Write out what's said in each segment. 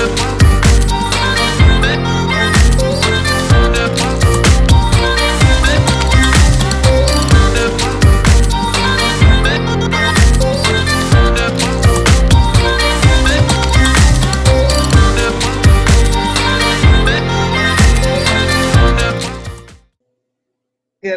Good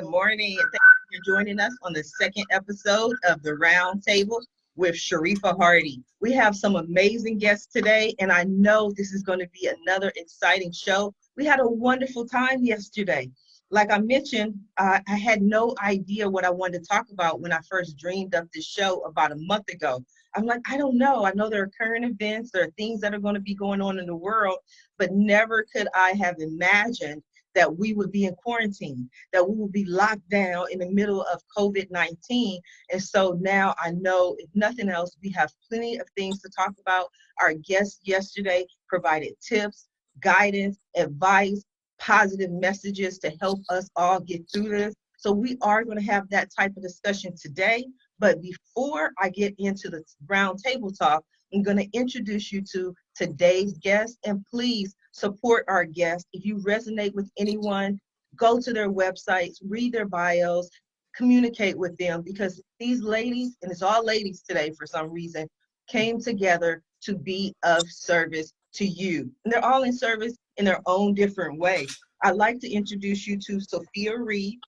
morning, and thank you for joining us on the second episode of the Round Table with Sharifa Hardy. We have some amazing guests today, and I know this is going to be another exciting show. We had a wonderful time yesterday. Like I mentioned, I had no idea what I wanted to talk about when I first dreamed up this show about a month ago. I'm like, I don't know. I know there are current events, there are things that are going to be going on in the world, but never could I have imagined that we would be in quarantine, that we would be locked down in the middle of COVID-19. And so now I know, if nothing else, we have plenty of things to talk about. Our guest yesterday provided tips, guidance, advice, positive messages to help us all get through this. So we are going to have that type of discussion today. But before I get into the round table talk, I'm going to introduce you to today's guest, and please support our guests. If you resonate with anyone, go to their websites, read their bios, communicate with them, because these ladies, and it's all ladies today for some reason, came together to be of service to you. And they're all in service in their own different way. I'd like to introduce you to Sophia Reed.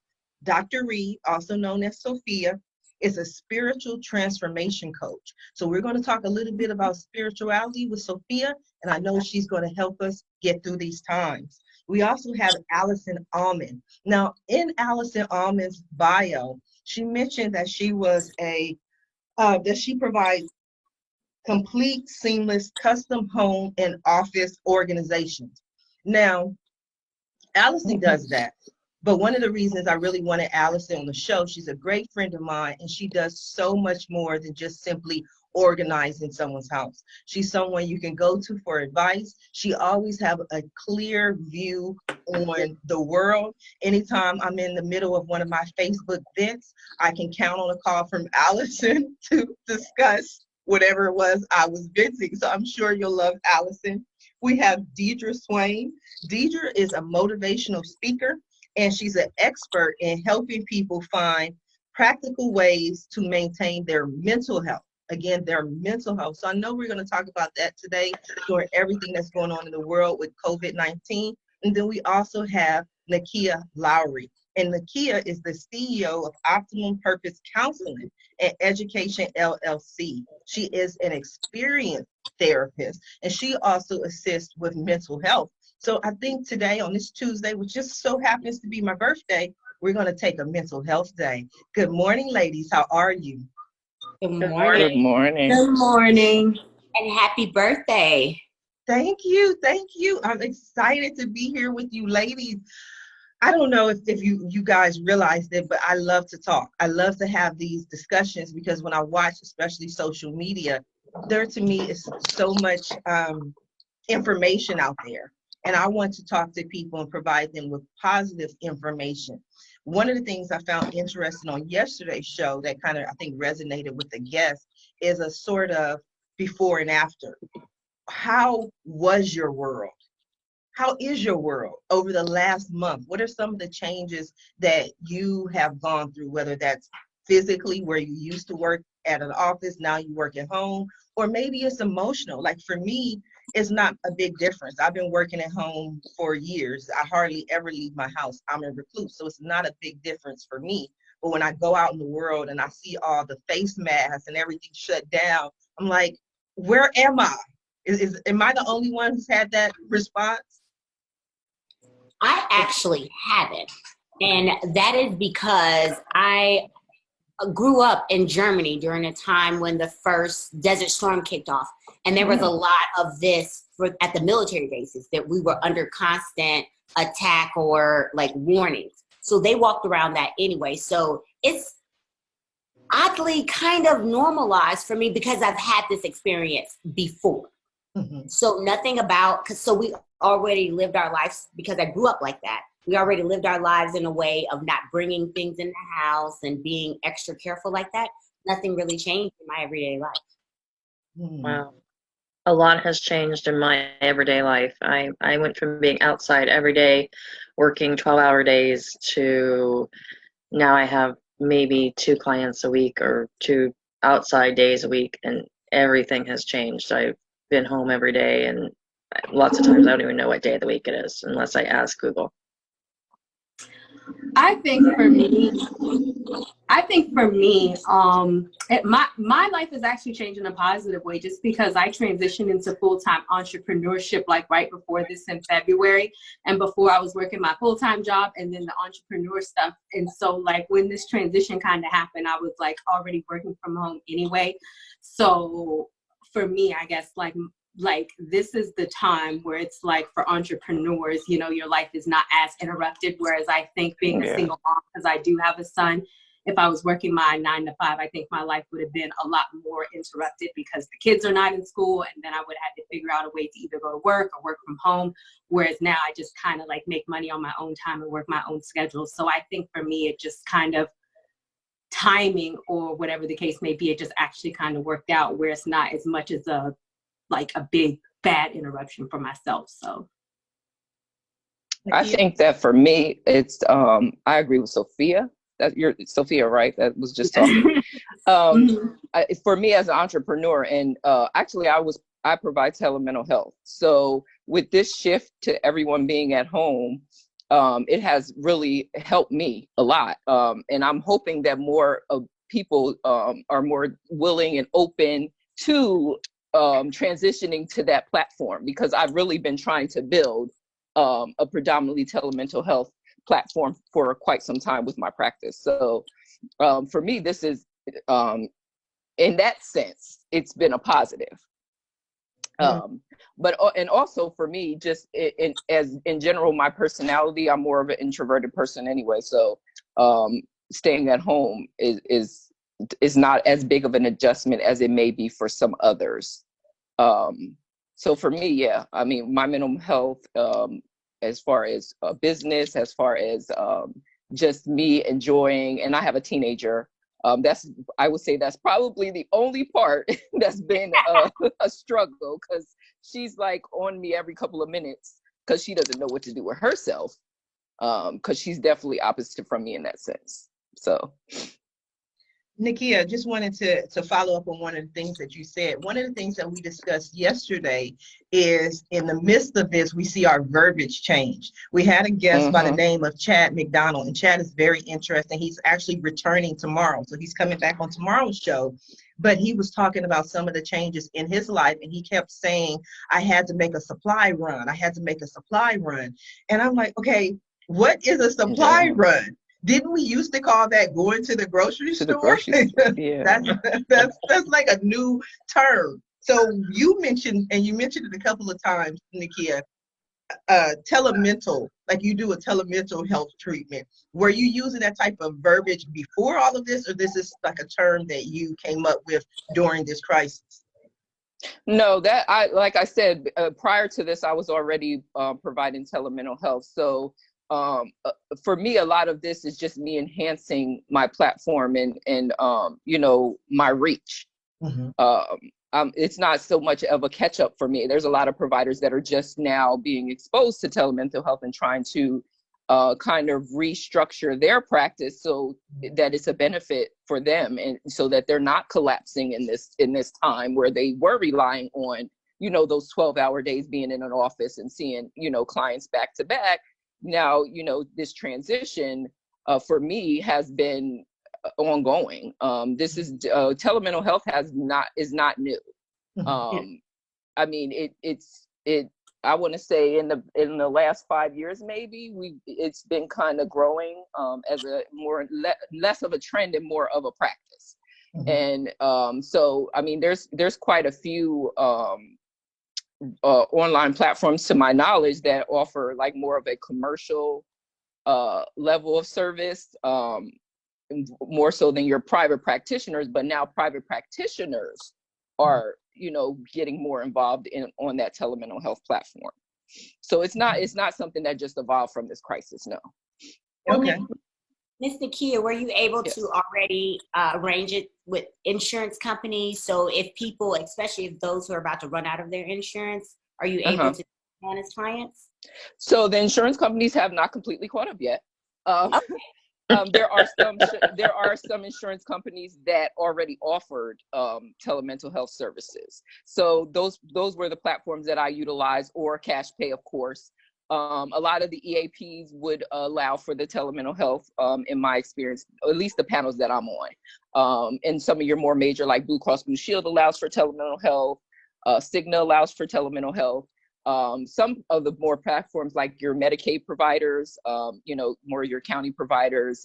Dr. Reed, also known as Sophia, is a spiritual transformation coach. So we're going to talk a little bit about spirituality with Sophia, and I know she's going to help us get through these times. We also have Allison Almond. Now, in Allison Almond's bio, she mentioned that she was that she provides complete, seamless, custom home and office organizations. Now, Allison does that. But one of the reasons I really wanted Allison on the show, she's a great friend of mine, and she does so much more than just simply organizing someone's house. She's someone you can go to for advice. She always have a clear view on the world. Anytime I'm in the middle of one of my Facebook events, I can count on a call from Allison to discuss whatever it was I was venting. So I'm sure you'll love Allison. We have Deidre Swain. Deidre is a motivational speaker, and she's an expert in helping people find practical ways to maintain their mental health. Again, their mental health. So I know we're going to talk about that today during everything that's going on in the world with COVID-19. And then we also have Nickia Lowery. And Nickia is the CEO of Optimum Purpose Counseling and Education LLC. She is an experienced therapist, and she also assists with mental health. So I think today on this Tuesday, which just so happens to be my birthday, we're going to take a mental health day. Good morning, ladies. How are you? Good morning. Good morning. Good morning. And happy birthday. Thank you. Thank you. I'm excited to be here with you ladies. I don't know if you guys realized it, but I love to talk. I love to have these discussions because when I watch, especially social media, there to me is so much information out there. And I want to talk to people and provide them with positive information. One of the things I found interesting on yesterday's show that kind of, I think, resonated with the guests is a sort of before and after. How was your world? How is your world over the last month? What are some of the changes that you have gone through, whether that's physically where you used to work at an office, now you work at home, or maybe it's emotional. Like for me, it's not a big difference. I've been working at home for years. I hardly ever leave my house. I'm a recluse, so it's not a big difference for me. But when I go out in the world and I see all the face masks and everything shut down, I'm like, where am I? Am I the only one who's had that response? I actually haven't. And that is because I grew up in Germany during a time when the first Desert Storm kicked off. And there was a lot of this at the military bases that we were under constant attack or like warnings. So they walked around that anyway. So it's oddly kind of normalized for me because I've had this experience before. Mm-hmm. So nothing about, so we already lived our lives because I grew up like that. We already lived our lives in a way of not bringing things in the house and being extra careful like that. Nothing really changed in my everyday life. Wow. A lot has changed in my everyday life. I went from being outside every day, working 12-hour days, to now I have maybe 2 clients a week or 2 outside days a week, and everything has changed. I've been home every day, and lots of times I don't even know what day of the week it is unless I ask Google. I think for me, my life is actually changed in a positive way, just because I transitioned into full-time entrepreneurship like right before this in February, and before I was working my full-time job and then the entrepreneur stuff. And so like when this transition kind of happened, I was like already working from home anyway. So for me, I guess like this is the time where it's like for entrepreneurs, you know, your life is not as interrupted. Whereas I think being a single mom, because I do have a son, if I was working my 9 to 5, I think my life would have been a lot more interrupted, because the kids are not in school, and then I would have to figure out a way to either go to work or work from home. Whereas now I just kind of like make money on my own time and work my own schedule. So I think for me, it just kind of timing or whatever the case may be, it just actually kind of worked out where it's not as much as a big bad interruption for myself. So I think that for me, it's I agree with Sophia. That you're Sophia, right? That was just talking. For me as an entrepreneur, and actually I provide telemental health. So with this shift to everyone being at home, it has really helped me a lot. And I'm hoping that more of people are more willing and open to transitioning to that platform, because I've really been trying to build a predominantly telemental health platform for quite some time with my practice. So for me, this is, in that sense, it's been a positive. But and also for me, just in general, my personality, I'm more of an introverted person anyway. So staying at home is not as big of an adjustment as it may be for some others. So for me, yeah, I mean, my mental health, as far as business, as far as just me enjoying, and I have a teenager. I would say that's probably the only part that's been a struggle, because she's like on me every couple of minutes because she doesn't know what to do with herself, because she's definitely opposite from me in that sense. So. Nickia, just wanted to follow up on one of the things that you said. One of the things that we discussed yesterday is, in the midst of this, we see our verbiage change. We had a guest by the name of Chad McDonald, and Chad is very interesting. He's actually returning tomorrow, so he's coming back on tomorrow's show. But he was talking about some of the changes in his life, and he kept saying, I had to make a supply run. I had to make a supply run. And I'm like, okay, what is a supply run? Didn't we used to call that going to the grocery store? Yeah. that's like a new term. So you mentioned it a couple of times, Nickia, telemental, like you do a telemental health treatment. Were you using that type of verbiage before all of this, or this is like a term that you came up with during this crisis? No, like I said, prior to this, I was already providing telemental health. So for me, a lot of this is just me enhancing my platform and you know, my reach. It's not so much of a catch up for me. There's a lot of providers that are just now being exposed to telemental health and trying to kind of restructure their practice so that it's a benefit for them, and so that they're not collapsing in this time where they were relying on, you know, those 12-hour days being in an office and seeing, you know, clients back to back. Now, you know, this transition for me has been ongoing. This is telemental health is not new. I mean, I want to say in the last 5 years, maybe it's been kind of growing as a less of a trend and more of a practice. And so, I mean, there's quite a few online platforms, to my knowledge, that offer like more of a commercial level of service, more so than your private practitioners. But now private practitioners are, you know, getting more involved on that telemental health platform. So it's not something that just evolved from this crisis. No. Okay. Miss Nickia, were you able Yes. to already arrange it with insurance companies? So if people, especially if those who are about to run out of their insurance, are you able to manage clients? So the insurance companies have not completely caught up yet. Um, there are some insurance companies that already offered telemental health services. So those were the platforms that I utilized, or cash pay, of course. A lot of the EAPs would allow for the telemental health, in my experience, or at least the panels that I'm on. And some of your more major, like Blue Cross Blue Shield, allows for telemental health. Cigna allows for telemental health. Some of the more platforms, like your Medicaid providers, more your county providers,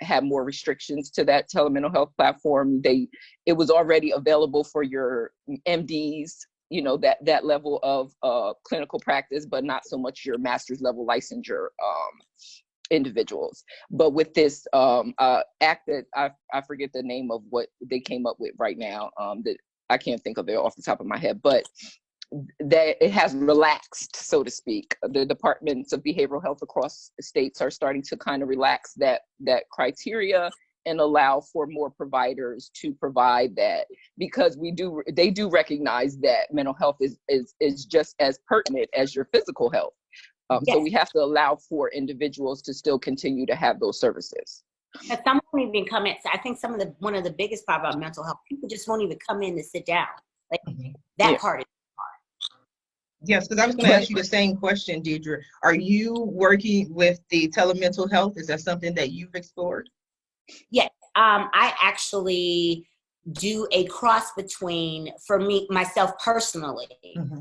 have more restrictions to that telemental health platform. It was already available for your MDs, that level of clinical practice, but not so much your master's level licensure individuals. But with this act that I forget the name of what they came up with right now, that I can't think of it off the top of my head, but that it has relaxed, so to speak. The departments of behavioral health across states are starting to kind of relax that criteria and allow for more providers to provide that, because they do recognize that mental health is just as pertinent as your physical health. Yes. So we have to allow for individuals to still continue to have those services. But some won't even come in. So I think one of the biggest problems about mental health, people just won't even come in to sit down. Like that Yeah. part is Yes, because I was going to ask you the same question, Deidre. Are you working with the telemental health? Is that something that you've explored? Yes. I actually do a cross between, for me, myself personally,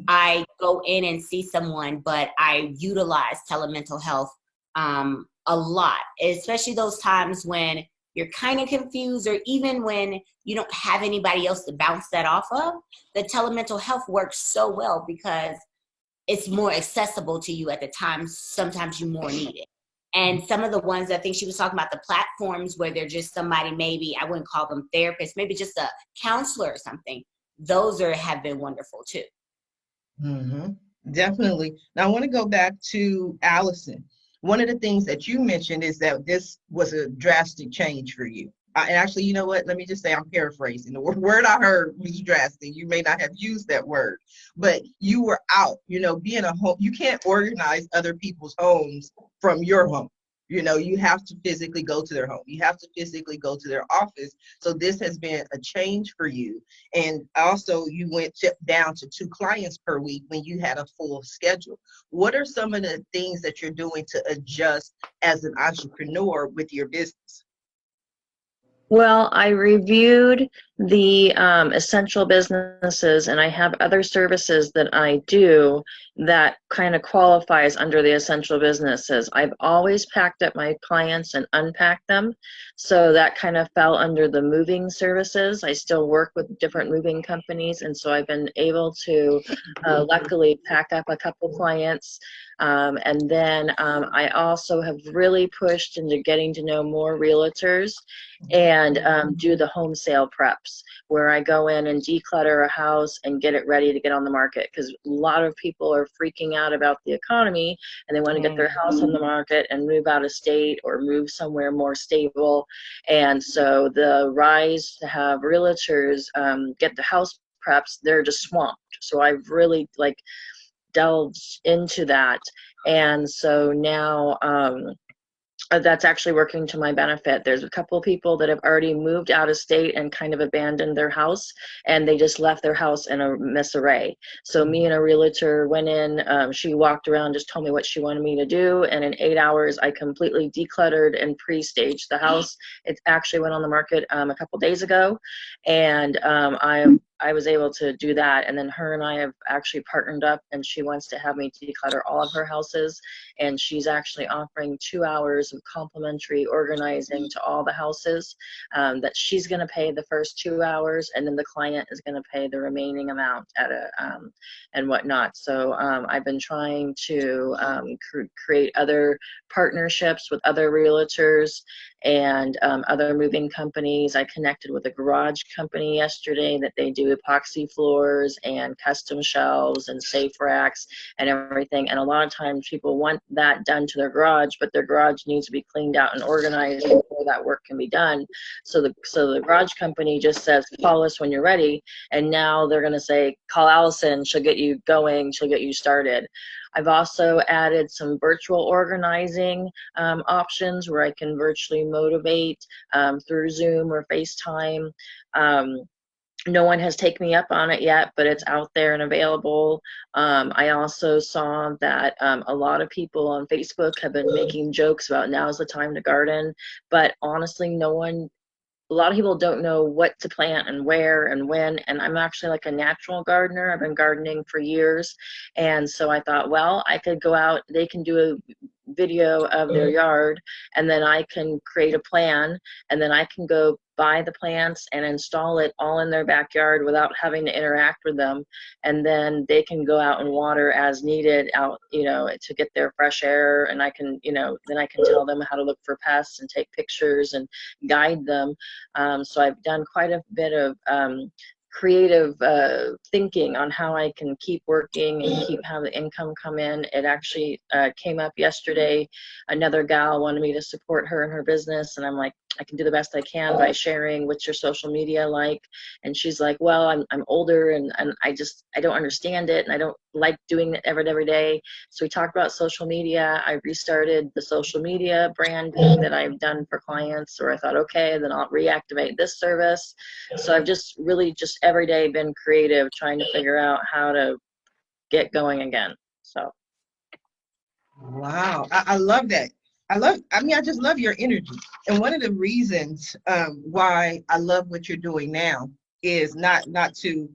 I go in and see someone, but I utilize telemental health a lot, especially those times when you're kind of confused, or even when you don't have anybody else to bounce that off of. The telemental health works so well because it's more accessible to you at the time. Sometimes you more need it. And some of the ones, I think she was talking about, the platforms where they're just somebody, maybe I wouldn't call them therapists, maybe just a counselor or something. Those have been wonderful too. Definitely. Now I want to go back to Allison. One of the things that you mentioned is that this was a drastic change for you. And actually, you know what? Let me just say, I'm paraphrasing. The word I heard was drastic. You may not have used that word, but you were out, being a home. You can't organize other people's homes from your home. You have to physically go to their home. You have to physically go to their office. So this has been a change for you. And also you went down to 2 clients per week when you had a full schedule. What are some of the things that you're doing to adjust as an entrepreneur with your business? Well, I reviewed the essential businesses, and I have other services that I do that kind of qualifies under the essential businesses. I've always packed up my clients and unpacked them, so that kind of fell under the moving services. I still work with different moving companies, and so I've been able to luckily pack up a couple clients. And then I also have really pushed into getting to know more realtors and do the home sale preps, where I go in and declutter a house and get it ready to get on the market, because a lot of people are freaking out about the economy and they want to get their house on the market and move out of state or move somewhere more stable. And so the rise to have realtors get the house preps, they're just swamped. So I've really delved into that, and so now that's actually working to my benefit. There's a couple of people that have already moved out of state and kind of abandoned their house, and they just left their house in a disarray. So me and a realtor went in, she walked around, just told me what she wanted me to do, and in 8 hours I completely decluttered and pre-staged the house. It actually went on the market a couple days ago, and I was able to do that. And then her and I have actually partnered up, and she wants to have me declutter all of her houses, and she's actually offering 2 hours of complimentary organizing to all the houses, that she's going to pay the first 2 hours, and then the client is going to pay the remaining amount and whatnot. So I've been trying to create other partnerships with other realtors, and other moving companies. I connected with a garage company yesterday that they do epoxy floors and custom shelves and safe racks and everything. And a lot of times people want that done to their garage, but their garage needs to be cleaned out and organized before that work can be done. So the garage company just says, call us when you're ready. And now they're going to say, call Allison, she'll get you going, she'll get you started. I've also added some virtual organizing options where I can virtually motivate through Zoom or FaceTime. No one has taken me up on it yet, but it's out there and available. I also saw that a lot of people on Facebook have been making jokes about now's the time to garden, but honestly, a lot of people don't know what to plant and where and when, and I'm actually like a natural gardener. I've been gardening for years, and so I thought, well, I could go out, they can do a video of their yard, and then I can create a plan, and then I can go buy the plants and install it all in their backyard without having to interact with them, and then they can go out and water as needed out, to get their fresh air, and I can, then I can tell them how to look for pests and take pictures and guide them. So I've done quite a bit of creative thinking on how I can keep working and keep having the income come in. It actually came up yesterday. Another gal wanted me to support her in her business, and I'm like, I can do the best I can by sharing what's your social media like. And she's like, well, I'm older and I don't understand it, and I don't like doing it every day. So we talked about social media. I restarted the social media branding that I've done for clients, or I thought, okay, then I'll reactivate this service. So I've just really just every day been creative, trying to figure out how to get going again. So. Wow, I love that. I just love your energy. And one of the reasons why I love what you're doing now is not to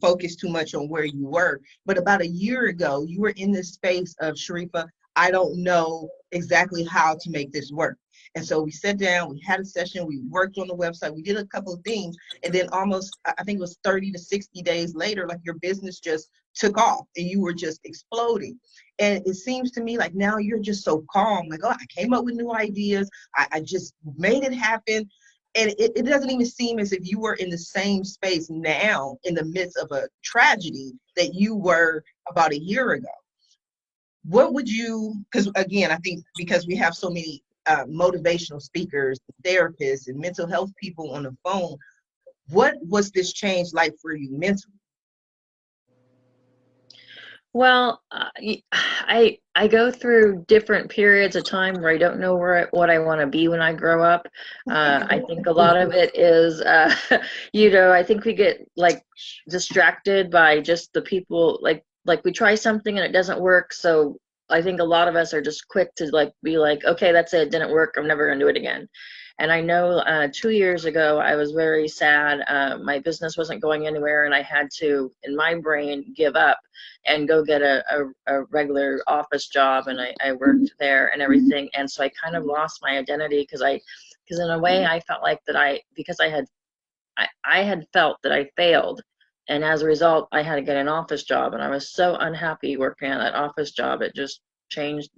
focus too much on where you were, but about a year ago, you were in this space of, Sharifa, I don't know exactly how to make this work. And so we sat down, we had a session, we worked on the website, we did a couple of things, and then almost, I think it was 30 to 60 days later, like your business just took off and you were just exploding. And it seems to me like now you're just so calm, like, oh, I came up with new ideas, I just made it happen. And it doesn't even seem as if you were in the same space now in the midst of a tragedy that you were about a year ago. What would you, because again, I think because we have so many motivational speakers, therapists, and mental health people on the phone, what was this change like for you mentally? Well, I go through different periods of time where I don't know what I want to be when I grow up. I think a lot of it is, I think we get like distracted by just the people, like we try something and it doesn't work. So I think a lot of us are just quick to like be like, okay, that's it, didn't work, I'm never gonna do it again. And I know 2 years ago, I was very sad. My business wasn't going anywhere, and I had to, in my brain, give up and go get a regular office job, and I worked there and everything. And so I kind of lost my identity because in a way I felt like that I had felt that I failed. And as a result, I had to get an office job, and I was so unhappy working on that office job. It just changed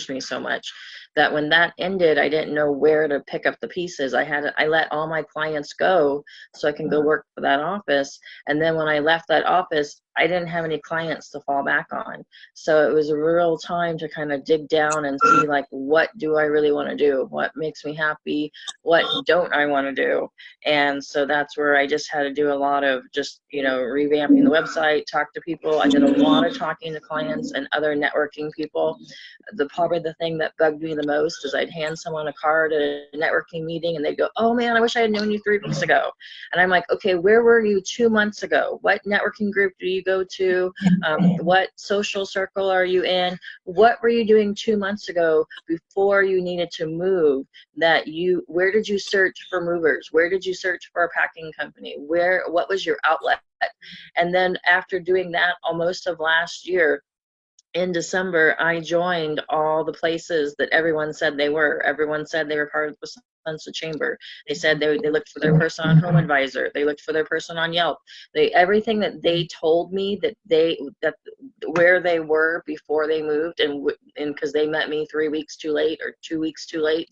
me so much that when that ended, I didn't know where to pick up the pieces. I let all my clients go so I can go work for that office. And then when I left that office, I didn't have any clients to fall back on. So it was a real time to kind of dig down and see, like, what do I really want to do? What makes me happy? What don't I want to do? And so that's where I just had to do a lot of just, revamping the website, talk to people. I did a lot of talking to clients and other networking people. Probably the thing that bugged me the most is I'd hand someone a card at a networking meeting and they'd go, oh man, I wish I had known you 3 weeks ago. And I'm like, okay, where were you 2 months ago? What networking group do you go to? What social circle are you in? What were you doing 2 months ago before you needed to move? Where did you search for movers? Where did you search for a packing company? What was your outlet? And then after doing that almost of last year, in December, I joined all the places that everyone said they were. Everyone said they were part of the Sunset Chamber. They said they looked for their person on Home Advisor. They looked for their person on Yelp. Everything that they told me that where they were before they moved, and because they met me 3 weeks too late or 2 weeks too late,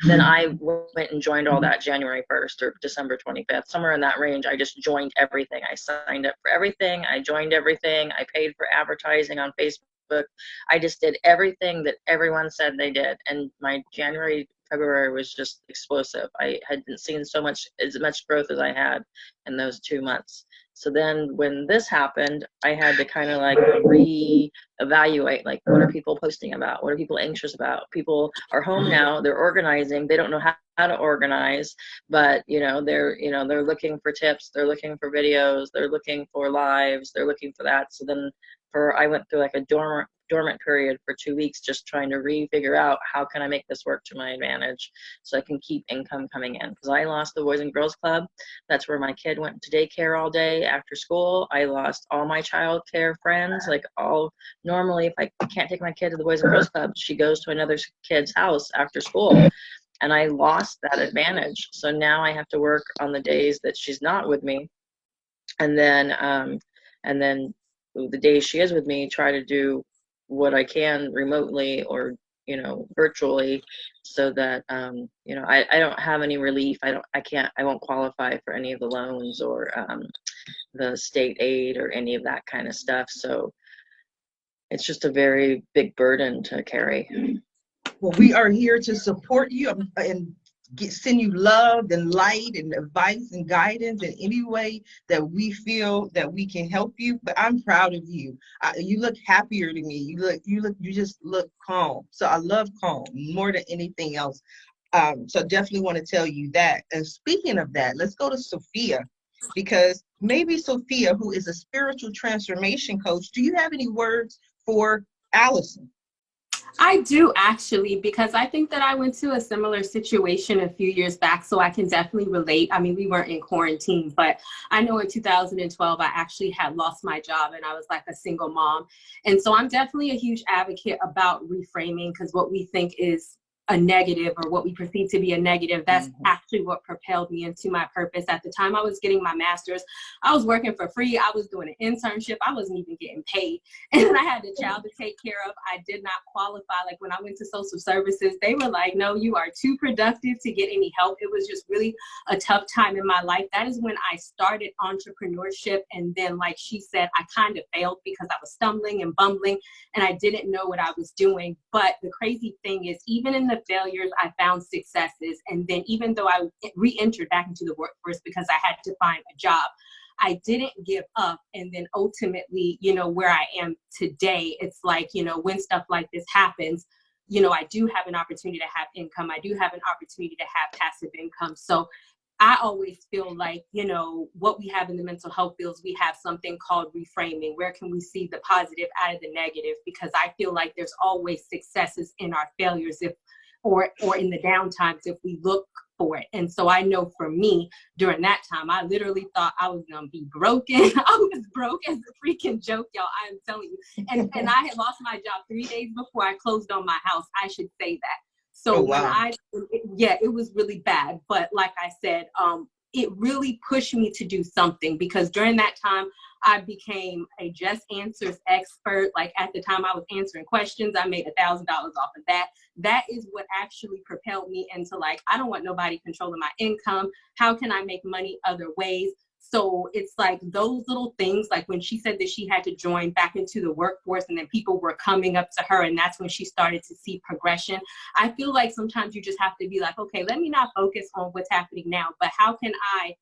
then I went and joined all that January 1st or December 25th, somewhere in that range. I just joined everything. I signed up for everything. I joined everything. I paid for advertising on Facebook. I just did everything that everyone said they did, and my January, February was just explosive. I hadn't seen as much growth as I had in those 2 months. So then when this happened, I had to kind of like reevaluate, like, what are people posting about? What are people anxious about? People are home now, they're organizing, they don't know how to organize, but they're looking for tips, they're looking for videos, they're looking for lives, they're looking for that. So then I went through like a dormant period for 2 weeks, just trying to figure out how can I make this work to my advantage so I can keep income coming in, because I lost the Boys and Girls Club. That's where my kid went to daycare all day after school. I lost all my child care friends. Normally if I can't take my kid to the Boys and Girls Club, she goes to another kid's house after school, and I lost that advantage. So now I have to work on the days that she's not with me, and then the days she is with me, try to do what I can remotely or virtually, so that I don't have any relief. I won't qualify for any of the loans or the state aid or any of that kind of stuff. So it's just a very big burden to carry. Well, we are here to support you and send you love and light and advice and guidance in any way that we feel that we can help you. But I'm proud of you. You look happier to me. You just look calm. So I love calm more than anything else. So definitely want to tell you that. And speaking of that, let's go to Sophia, because maybe Sophia, who is a spiritual transformation coach, do you have any words for Allison? I do, actually, because I think that I went to a similar situation a few years back, so I can definitely relate. I mean, we weren't in quarantine, but I know in 2012, I actually had lost my job and I was like a single mom. And so I'm definitely a huge advocate about reframing, because what we think is a negative, or what we perceive to be a negative, that's actually what propelled me into my purpose. At the time I was getting my master's, I was working for free. I was doing an internship. I wasn't even getting paid. And I had a child to take care of. I did not qualify. Like when I went to social services, they were like, no, you are too productive to get any help. It was just really a tough time in my life. That is when I started entrepreneurship. And then, like she said, I kind of failed because I was stumbling and bumbling and I didn't know what I was doing. But the crazy thing is, even in the failures, I found successes. And then even though I re-entered back into the workforce because I had to find a job, I didn't give up. And then ultimately, where I am today, it's like, when stuff like this happens, I do have an opportunity to have income. I do have an opportunity to have passive income. So I always feel like, what we have in the mental health fields, we have something called reframing. Where can we see the positive out of the negative? Because I feel like there's always successes in our failures or in the downtimes if we look for it. And so I know for me, during that time, I literally thought I was gonna be broken. I was broke as a freaking joke, y'all. I am telling you. And I had lost my job 3 days before I closed on my house. I should say that. So when it was really bad. But like I said, it really pushed me to do something, because during that time, I became a Just Answers expert. Like at the time I was answering questions, I made $1,000 off of that. That is what actually propelled me into like, I don't want nobody controlling my income. How can I make money other ways? So it's like those little things, like when she said that she had to join back into the workforce and then people were coming up to her and that's when she started to see progression. I feel like sometimes you just have to be like, okay, let me not focus on what's happening now, but how can I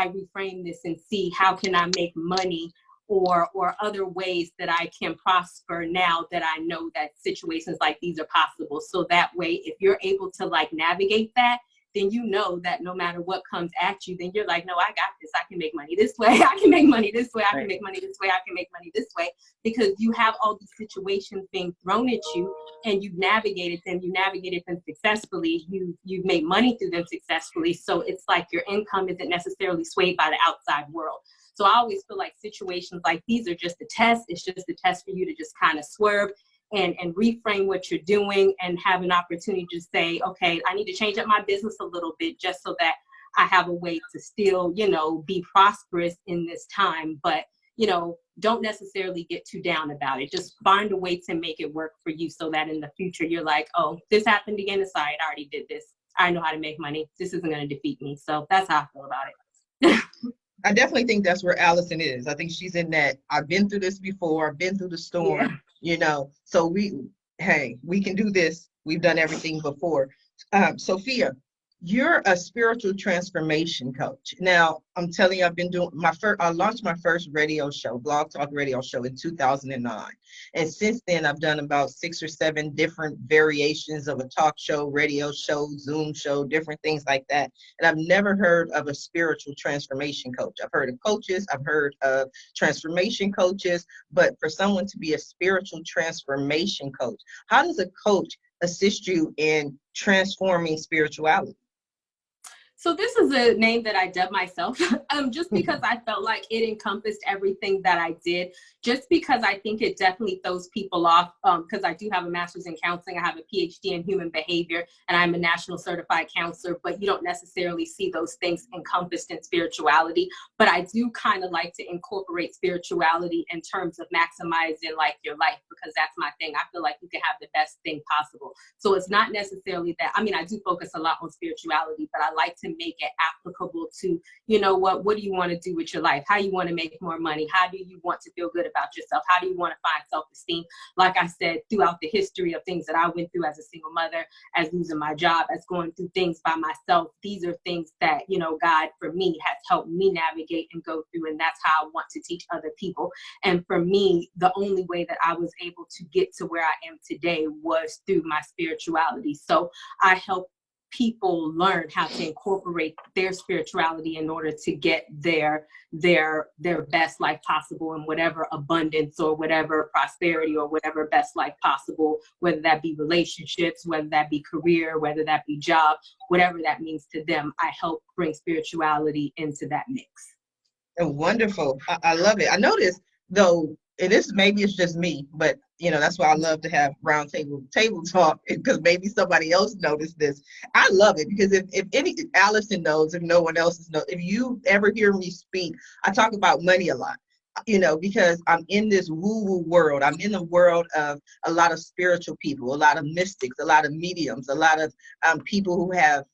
reframe this and see how can I make money or other ways that I can prosper now that I know that situations like these are possible. So that way, if you're able to like navigate that, then you know that no matter what comes at you, then you're like, no, I got this. I can make money this way. I can make money this way. I can make money this way. I can make money this way. Because you have all these situations being thrown at you and you've navigated them. You navigated them successfully. You've made money through them successfully. So it's like your income isn't necessarily swayed by the outside world. So I always feel like situations like these are just a test. It's just a test for you to just kind of swerve and reframe what you're doing and have an opportunity to say, okay, I need to change up my business a little bit just so that I have a way to still, you know, be prosperous in this time. But, you know, don't necessarily get too down about it. Just find a way to make it work for you so that in the future you're like, oh, this happened again. Aside, I already did this. I know how to make money. This isn't going to defeat me. So that's how I feel about it. I definitely think that's where Allison is. I think she's in that, I've been through this before, I've been through the storm, you know, so we can do this. We've done everything before. Sophia, you're a spiritual transformation coach. Now, I'm telling you, I've been doing I launched my first radio show, Blog Talk radio show in 2009. And since then, I've done about 6 or 7 different variations of a talk show, radio show, Zoom show, different things like that. And I've never heard of a spiritual transformation coach. I've heard of coaches, I've heard of transformation coaches, but for someone to be a spiritual transformation coach, how does a coach assist you in transforming spirituality? So this is a name that I dubbed myself just because I felt like it encompassed everything that I did, just because I think it definitely throws people off, because I do have a master's in counseling. I have a Ph.D. in human behavior, and I'm a national certified counselor, but you don't necessarily see those things encompassed in spirituality. But I do kind of like to incorporate spirituality in terms of maximizing like your life, because that's my thing. I feel like you can have the best thing possible. So it's not necessarily that, I mean, I do focus a lot on spirituality, but I like to make it applicable to, you know, what do you want to do with your life? How you want to make more money? How do you want to feel good about yourself? How do you want to find self-esteem? Like I said, throughout the history of things that I went through as a single mother, as losing my job, as going through things by myself, these are things that, you know, God for me has helped me navigate and go through. And that's how I want to teach other people. And for me, the only way that I was able to get to where I am today was through my spirituality. So I help people learn how to incorporate their spirituality in order to get their best life possible, in whatever abundance or whatever prosperity or whatever best life possible, whether that be relationships, whether that be career, whether that be job, whatever that means to them. I help bring spirituality into that mix. And wonderful. I love it. I noticed though, and this maybe it's just me, but you know, that's why I love to have round table talk, because maybe somebody else noticed this. I love it because if Allison knows, if no one else knows, if you ever hear me speak, I talk about money a lot, you know, because I'm in this woo-woo world. I'm in the world of a lot of spiritual people, a lot of mystics, a lot of mediums, a lot of people who have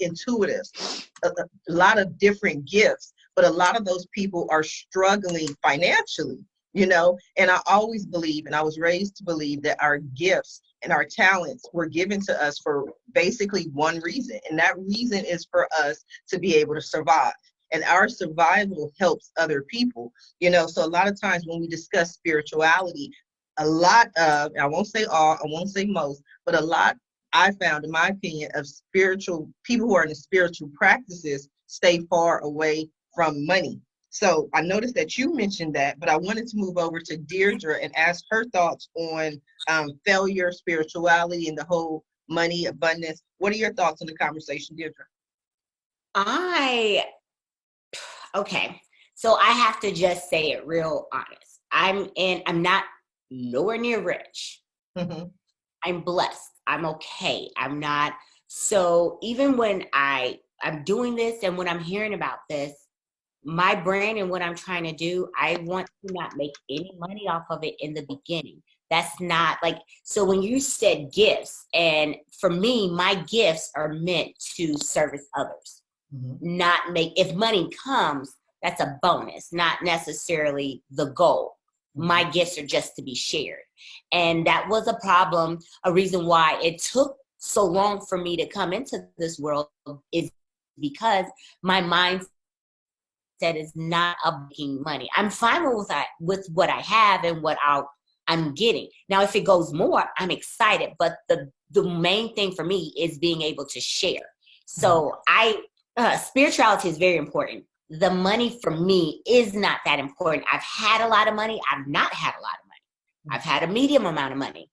intuitives, a lot of different gifts, but a lot of those people are struggling financially. You know, and I always believe, and I was raised to believe, that our gifts and our talents were given to us for basically one reason. And that reason is for us to be able to survive. And our survival helps other people. You know, so a lot of times when we discuss spirituality, a lot of, I won't say all, I won't say most, but a lot I found, in my opinion, of spiritual people who are in the spiritual practices stay far away from money. So I noticed that you mentioned that, but I wanted to move over to Deidre and ask her thoughts on failure, spirituality, and the whole money, abundance. What are your thoughts on the conversation, Deidre? Okay. So I have to just say it real honest. I'm not nowhere near rich. Mm-hmm. I'm blessed. I'm okay. I'm not. So even when I'm doing this and when I'm hearing about this, my brand and what I'm trying to do, I want to not make any money off of it in the beginning. That's not like, so when you said gifts, and for me, my gifts are meant to service others, not make, if money comes, that's a bonus, not necessarily the goal. My gifts are just to be shared. And that was a problem, a reason why it took so long for me to come into this world is because my mindset is not of making money. I'm fine with what I have and what I'm getting. Now, if it goes more, I'm excited. But the main thing for me is being able to share. So spirituality is very important. The money for me is not that important. I've had a lot of money. I've not had a lot of money. I've had a medium amount of money.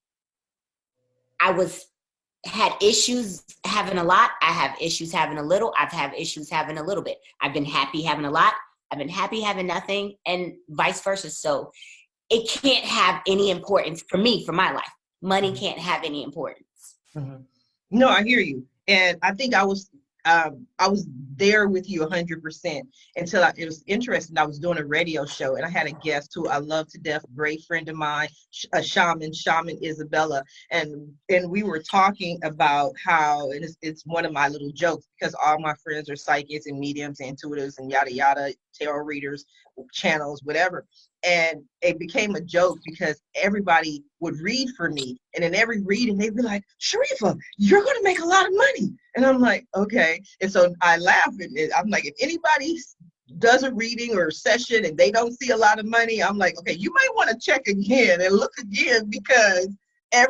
Had issues having a lot. I have issues having a little. I've had issues having a little bit. I've been happy having a lot. I've been happy having nothing, and vice versa. So it can't have any importance for me, for my life. Money can't have any importance. No, I hear you. And I think I was there with you 100% until it was interesting. I was doing a radio show and I had a guest who I love to death, great friend of mine, a shaman Isabella. And we were talking about how, and it's one of my little jokes because all my friends are psychics and mediums, intuitives and yada, yada, tarot readers, channels, whatever. And it became a joke because everybody would read for me. And in every reading, they'd be like, Sharifa, you're going to make a lot of money. And I'm like, okay. And so I laugh. And I'm like, if anybody does a reading or a session and they don't see a lot of money, I'm like, okay, you might want to check again and look again because I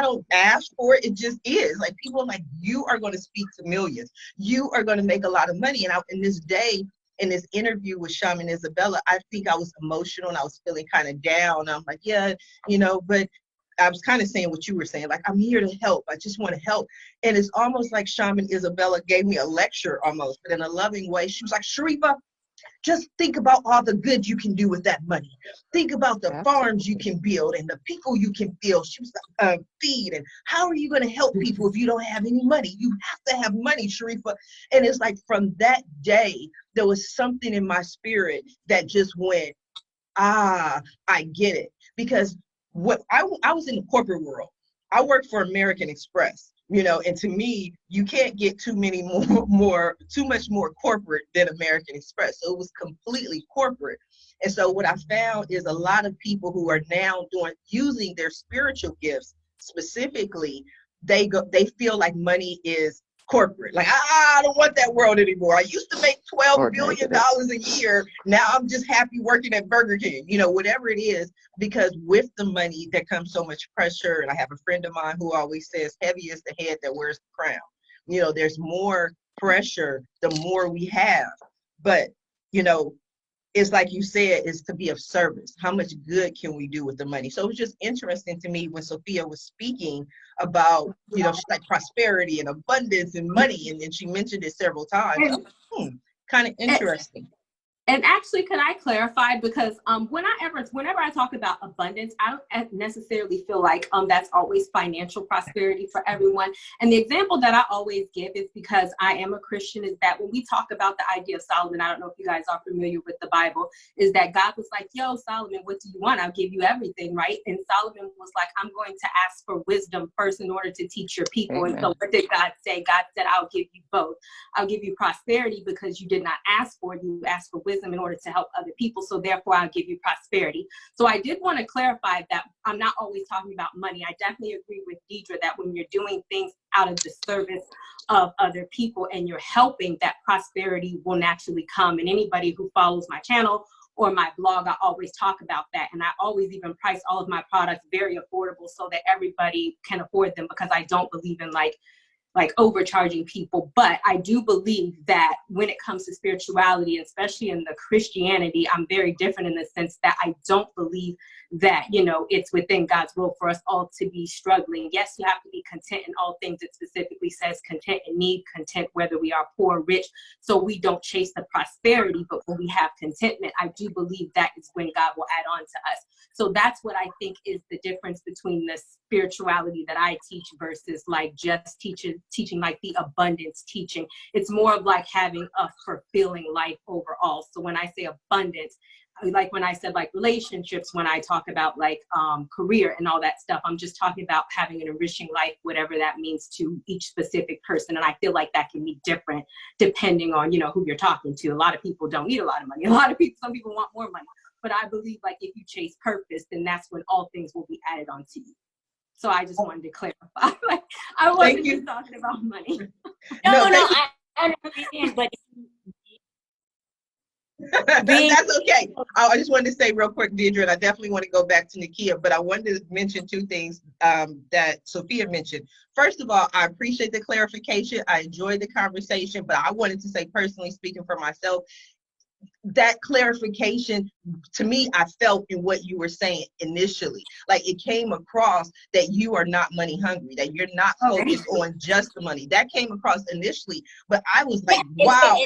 don't ask for it. It just is. Like, people are like, you are going to speak to millions. You are going to make a lot of money. And in this day, in this interview with Shaman Isabella, I think I was emotional and I was feeling kind of down. I'm like, yeah, but I was kind of saying what you were saying, like, I'm here to help. I just want to help. And it's almost like Shaman Isabella gave me a lecture almost, but in a loving way. She was like, Sharifa, just think about all the good you can do with that money. Think about the farms you can build and the people you can feed. And how are you going to help people if you don't have any money? You have to have money, Sharifa. And it's like from that day, there was something in my spirit that just went, I get it. Because I was in the corporate world. I worked for American Express. And to me, you can't get too much more corporate than American Express. So it was completely corporate. And so what I found is a lot of people who are now using their spiritual gifts specifically, they feel like money is corporate. Like, I don't want that world anymore. I used to make $12 billion a year. Now I'm just happy working at Burger King, whatever it is, because with the money, there comes so much pressure. And I have a friend of mine who always says, heavy is the head that wears the crown. There's more pressure the more we have. But, it's like you said, is to be of service. How much good can we do with the money? So it was just interesting to me when Sophia was speaking about, she's like prosperity and abundance and money. And then she mentioned it several times. Kind of interesting. And actually, can I clarify? Because whenever I talk about abundance, I don't necessarily feel like that's always financial prosperity for everyone. And the example that I always give is because I am a Christian, is that when we talk about the idea of Solomon, I don't know if you guys are familiar with the Bible, is that God was like, yo, Solomon, what do you want? I'll give you everything, right? And Solomon was like, I'm going to ask for wisdom first in order to teach your people. Amen. And so what did God say? God said, I'll give you both. I'll give you prosperity because you did not ask for it. You asked for wisdom in order to help other people. So therefore, I'll give you prosperity. So I did want to clarify that I'm not always talking about money. I definitely agree with Deidre that when you're doing things out of the service of other people and you're helping, that prosperity will naturally come. And anybody who follows my channel or my blog, I always talk about that. And I always even price all of my products very affordable so that everybody can afford them, because I don't believe in like overcharging people. But I do believe that when it comes to spirituality, especially in the Christianity, I'm very different in the sense that I don't believe that, it's within God's will for us all to be struggling. Yes, you have to be content in all things. It specifically says content in need, content whether we are poor or rich. So we don't chase the prosperity, but when we have contentment, I do believe that is when God will add on to us. So that's what I think is the difference between the spirituality that I teach versus like just teaching like the abundance teaching. It's more of like having a fulfilling life overall. So when I say abundance, like when I said like relationships, when I talk about like career and all that stuff, I'm just talking about having an enriching life, whatever that means to each specific person. And I feel like that can be different depending on, who you're talking to. A lot of people don't need a lot of money. Some people want more money. But I believe like if you chase purpose, then that's when all things will be added onto you. So I just wanted to clarify. Like I wasn't just talking about money. No, I understand, but that's okay. I just wanted to say real quick, Deidre, and I definitely want to go back to Nickia, but I wanted to mention two things that Sophia mentioned. First of all, I appreciate the clarification. I enjoyed the conversation, but I wanted to say, personally speaking for myself, that clarification to me, I felt in what you were saying initially. Like it came across that you are not money hungry, that you're not focused on just the money. That came across initially, but I was like, wow,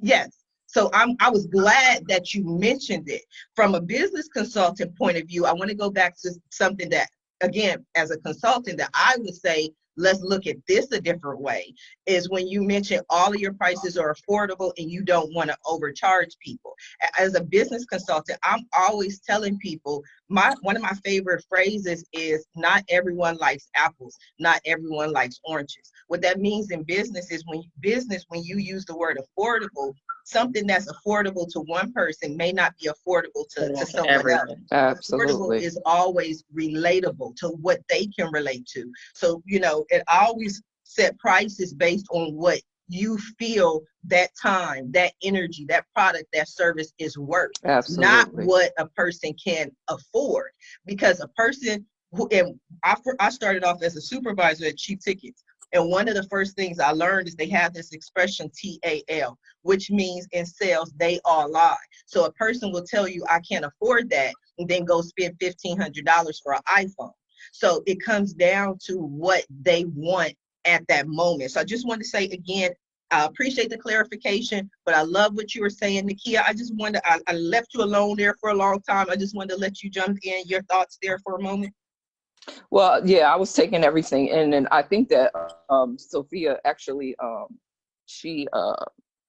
yes. So I was glad that you mentioned it. From a business consultant point of view, I want to go back to something that, again, as a consultant, that I would say, let's look at this a different way, is when you mention all of your prices are affordable and you don't want to overcharge people. As a business consultant, I'm always telling people, one of my favorite phrases is, not everyone likes apples, not everyone likes oranges. What that means in business is, when you use the word affordable, something that's affordable to one person may not be affordable to someone else. Absolutely. Affordable is always relatable to what they can relate to. So, it always set prices based on what you feel that time, that energy, that product, that service is worth. Absolutely. Not what a person can afford. Because a person who, and I started off as a supervisor at Cheap Tickets. And one of the first things I learned is they have this expression TAL, which means in sales, they all lie. So a person will tell you, I can't afford that, and then go spend $1,500 for an iPhone. So it comes down to what they want at that moment. So I just want to say again, I appreciate the clarification, but I love what you were saying, Nickia. I left you alone there for a long time. I just wanted to let you jump in, your thoughts there for a moment. Well, yeah, I was taking everything in, and I think that Sophia actually she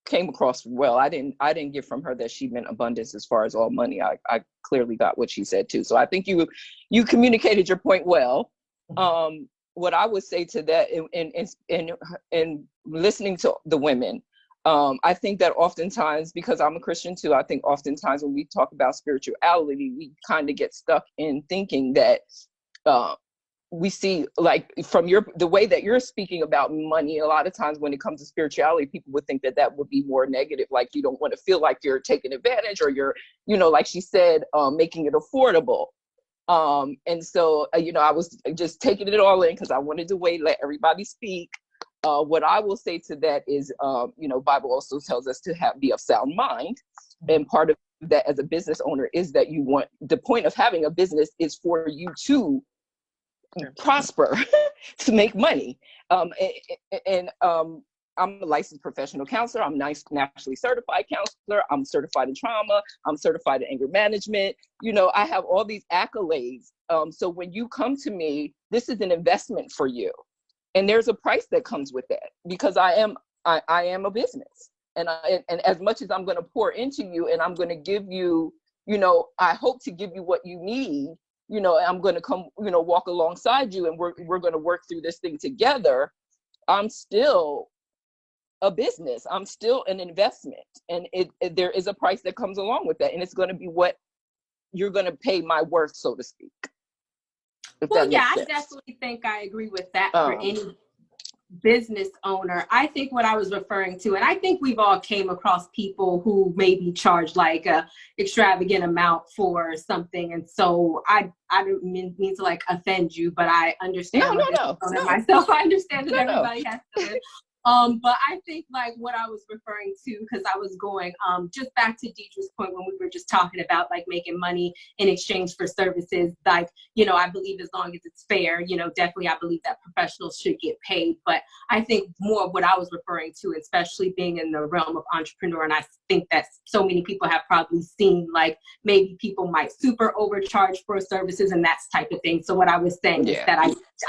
came across well. I didn't get from her that she meant abundance as far as all money. I clearly got what she said too. So I think you communicated your point well. What I would say to that, in listening to the women, I think that oftentimes, because I'm a Christian too, I think oftentimes when we talk about spirituality, we kind of get stuck in thinking that we see, like, from the way that you're speaking about money, a lot of times when it comes to spirituality, people would think that would be more negative, like you don't want to feel like you're taking advantage, or you're, like she said, making it affordable. And so, I was just taking it all in because I wanted to let everybody speak. What I will say to that is, Bible also tells us to be of sound mind. And part of that as a business owner is that the point of having a business is for you to prosper, to make money. And I'm a licensed professional counselor. I'm nationally certified counselor. I'm certified in trauma. I'm certified in anger management. I have all these accolades. So when you come to me, this is an investment for you. And there's a price that comes with that, because I am a business. And as much as I'm going to pour into you, and I'm going to give you, I hope to give you what you need, I'm going to come, walk alongside you, and we're going to work through this thing together. I'm still a business. I'm still an investment. And there is a price that comes along with that. And it's going to be what you're going to pay my worth, so to speak. Well, yeah, I definitely think I agree with that for any business owner. I think what I was referring to, and I think we've all came across people who maybe charge like a extravagant amount for something. And so I don't mean to like offend you, but I understand myself. I understand that everybody has to live. But I think like what I was referring to, because I was going just back to Deidre's point when we were just talking about like making money in exchange for services. Like, I believe as long as it's fair, definitely I believe that professionals should get paid. But I think more of what I was referring to, especially being in the realm of entrepreneur, and I think that so many people have probably seen like maybe people might super overcharge for services and that type of thing. So what I was saying is that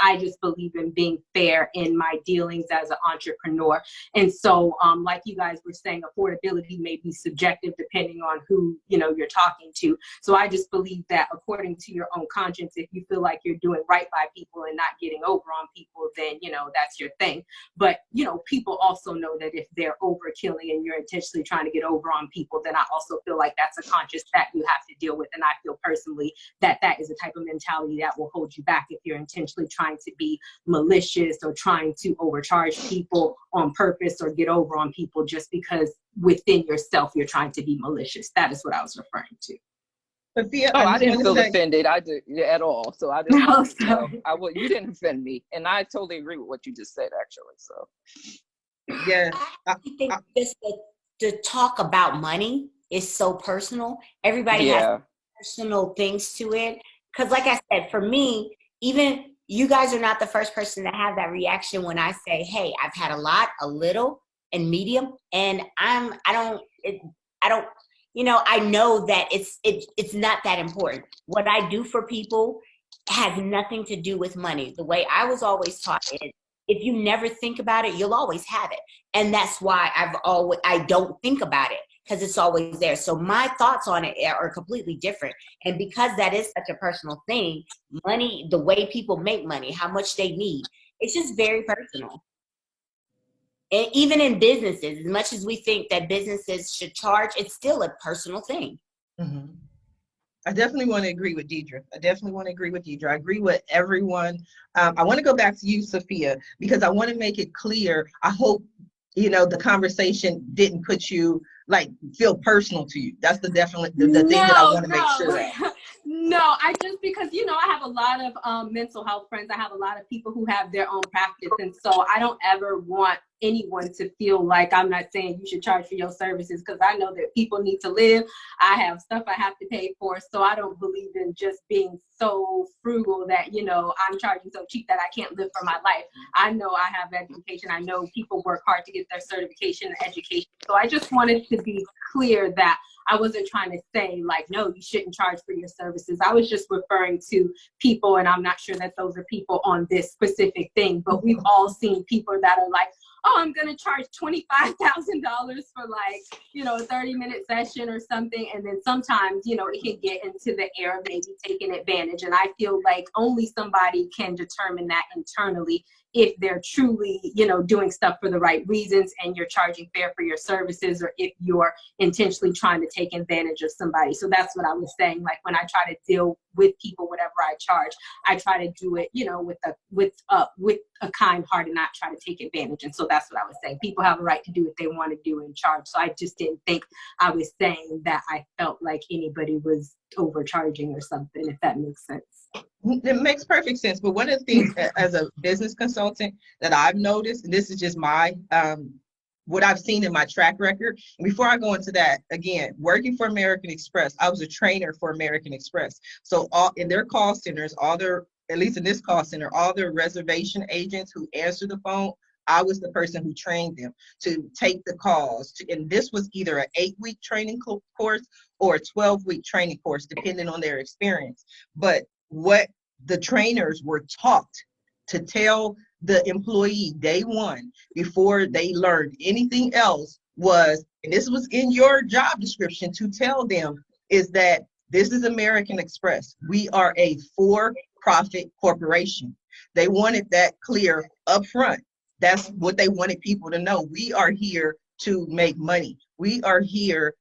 I just believe in being fair in my dealings as an entrepreneur. And so like you guys were saying, affordability may be subjective depending on who you're talking to. So I just believe that according to your own conscience, if you feel like you're doing right by people and not getting over on people, then that's your thing. But people also know that if they're overkilling and you're intentionally trying to get over on people, then I also feel like that's a conscious fact you have to deal with. And I feel personally that is a type of mentality that will hold you back if you're intentionally trying to be malicious or trying to overcharge people on purpose or get over on people just because within yourself you're trying to be malicious. That is what I was referring to. Sophia, I didn't feel offended. I did at all. So I just you didn't offend me, and I totally agree with what you just said, actually. So yeah, I think just the talk about money is so personal. Everybody has personal things to it. Because like I said, for me, even you guys are not the first person to have that reaction when I say, hey, I've had a lot, a little, and medium. And I don't, you know, I know that it's not that important. What I do for people has nothing to do with money. The way I was always taught is, if you never think about it, you'll always have it. And that's why I don't think about it, because it's always there. So my thoughts on it are completely different. And because that is such a personal thing, money, the way people make money, how much they need, it's just very personal. And even in businesses, as much as we think that businesses should charge, it's still a personal thing. Mhm. I definitely want to agree with Deidre. I agree with everyone. I want to go back to you, Sophia, because I want to make it clear. I hope, you know, the conversation didn't put you, like, feel personal to you. That's the thing that I want to make sure of. No, I just, because, you know, I have a lot of mental health friends. I have a lot of people who have their own practice. And so I don't ever want anyone to feel like I'm not saying you should charge for your services, because I know that people need to live. I have stuff I have to pay for. So I don't believe in just being so frugal that, you know, I'm charging so cheap that I can't live for my life. I know I have education. I know people work hard to get their certification and education. So I just wanted to be clear that I wasn't trying to say, like, no, you shouldn't charge for your services. I was just referring to people, and I'm not sure that those are people on this specific thing, but we've all seen people that are like, oh, I'm going to charge $25,000 for, like, you know, a 30-minute session or something. And then sometimes, you know, it can get into the air of maybe taking advantage. And I feel like only somebody can determine that internally, if they're truly, you know, doing stuff for the right reasons and you're charging fair for your services, or if you're intentionally trying to take advantage of somebody. So that's what I was saying. Like, when I try to deal with people, whatever I charge, I try to do it, you know, with a kind heart and not try to take advantage. And so that's what I was saying. People have a right to do what they want to do and charge. So I just didn't think I was saying that I felt like anybody was overcharging or something, if that makes sense. It makes perfect sense. But one of the things as a business consultant that I've noticed, and this is just my what I've seen in my track record. And before I go into that, again, working for American Express, I was a trainer for American Express. So all in their call centers, at least in this call center, all their reservation agents who answer the phone, I was the person who trained them to take the calls. And this was either an 8-week training course or a 12-week training course, depending on their experience. But what the trainers were taught to tell the employee day one, before they learned anything else, was, and this was in your job description to tell them, is that this is American Express. We are a for-profit corporation. They wanted that clear up front. That's what they wanted people to know. We are here to make money. We are here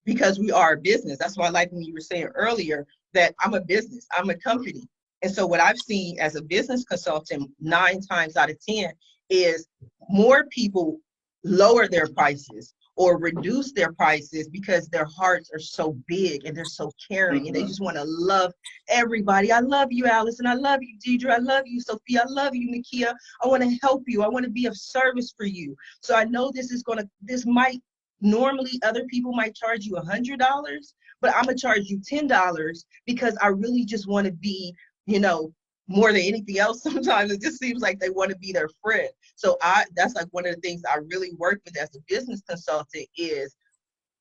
because we are a business. That's why I like when you were saying earlier that I'm a business, I'm a company. And so what I've seen as a business consultant 9 times out of 10 is more people lower their prices or reduce their prices because their hearts are so big and they're so caring and they just want to love everybody. I love you, Allison. I love you, Deidre. I love you, Sophia. I love you, Nickia. I want to help you. I want to be of service for you. So I know this might, normally other people might charge you $100, but I'm gonna charge you $10 because I really just want to be, you know, more than anything else. Sometimes it just seems like they want to be their friend. So that's like one of the things I really work with as a business consultant, is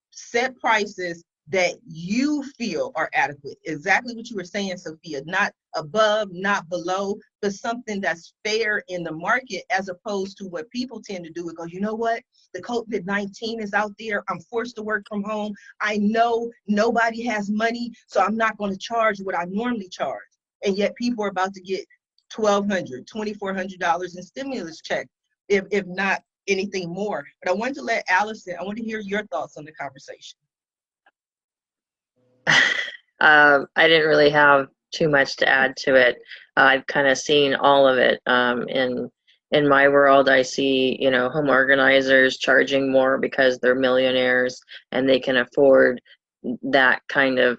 set prices that you feel are adequate. Exactly what you were saying, Sophia, not above, not below, but something that's fair in the market, as opposed to what people tend to do and go, you know what, the COVID-19 is out there. I'm forced to work from home. I know nobody has money, so I'm not going to charge what I normally charge. And yet people are about to get $1,200, $2,400 in stimulus check, if not anything more. But I wanted to let Allison, I want to hear your thoughts on the conversation. I didn't really have too much to add to it. I've kind of seen all of it. In my world, I see, you know, home organizers charging more because they're millionaires and they can afford that kind of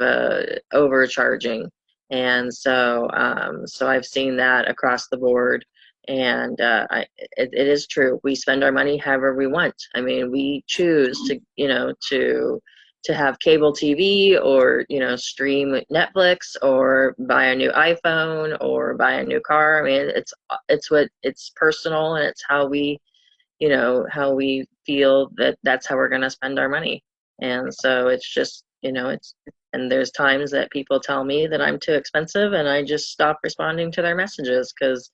overcharging. And so I've seen that across the board. And it is true. We spend our money however we want. I mean, we choose to, you know, to have cable TV, or, you know, stream Netflix, or buy a new iPhone, or buy a new car. I mean, it's personal, and it's how we, you know, how we feel that that's how we're going to spend our money. And so it's just, and there's times that people tell me that I'm too expensive, and I just stop responding to their messages because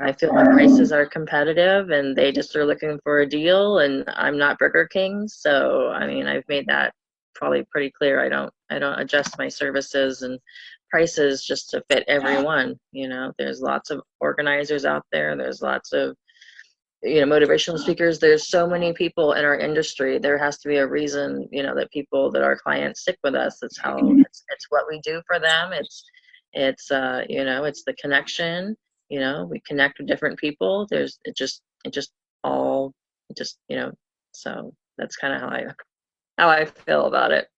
I feel my prices are competitive and they just are looking for a deal, and I'm not Burger King. So, I mean, I've made that probably pretty clear. I don't adjust my services and prices just to fit everyone. There's lots of organizers out there. There's lots of motivational speakers. There's so many people in our industry. There has to be a reason, that our clients stick with us. It's it's what we do for them. It's the connection. We connect with different people. So that's kind of how I feel about it.